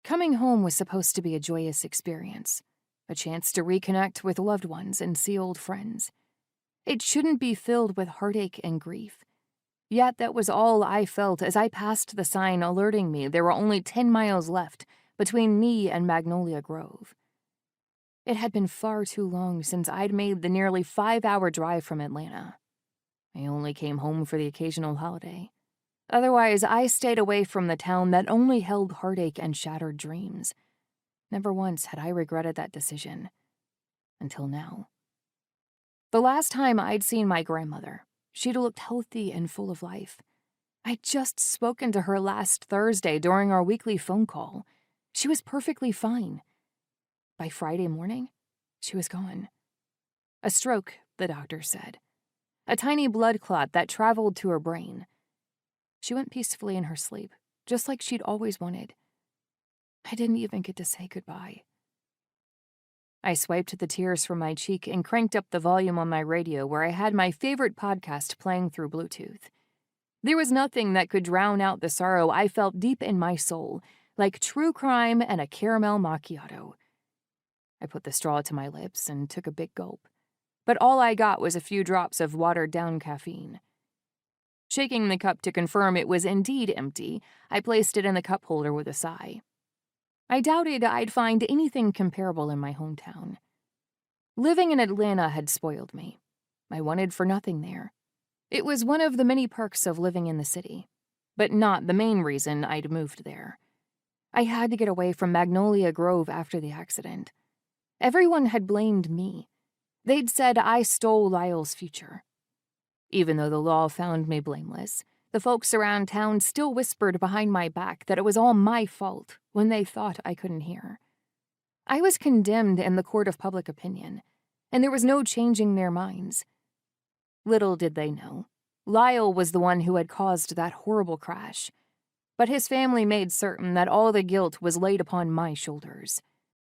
Coming home was supposed to be a joyous experience, a chance to reconnect with loved ones and see old friends. It shouldn't be filled with heartache and grief. Yet that was all I felt as I passed the sign alerting me there were only 10 miles left between me and Magnolia Grove. It had been far too long since I'd made the nearly 5-hour drive from Atlanta. I only came home for the occasional holiday. Otherwise, I stayed away from the town that only held heartache and shattered dreams. Never once had I regretted that decision. Until now. The last time I'd seen my grandmother, she'd looked healthy and full of life. I'd just spoken to her last Thursday during our weekly phone call. She was perfectly fine. By Friday morning, she was gone. A stroke, the doctor said. A tiny blood clot that traveled to her brain. She went peacefully in her sleep, just like she'd always wanted. I didn't even get to say goodbye. I swiped the tears from my cheek and cranked up the volume on my radio where I had my favorite podcast playing through Bluetooth. There was nothing that could drown out the sorrow I felt deep in my soul, like true crime and a caramel macchiato. I put the straw to my lips and took a big gulp, but all I got was a few drops of watered-down caffeine. Shaking the cup to confirm it was indeed empty, I placed it in the cup holder with a sigh. I doubted I'd find anything comparable in my hometown. Living in Atlanta had spoiled me. I wanted for nothing there. It was one of the many perks of living in the city, but not the main reason I'd moved there. I had to get away from Magnolia Grove after the accident. Everyone had blamed me. They'd said I stole Lyle's future. Even though the law found me blameless, the folks around town still whispered behind my back that it was all my fault when they thought I couldn't hear. I was condemned in the court of public opinion, and there was no changing their minds. Little did they know, Lyle was the one who had caused that horrible crash, but his family made certain that all the guilt was laid upon my shoulders.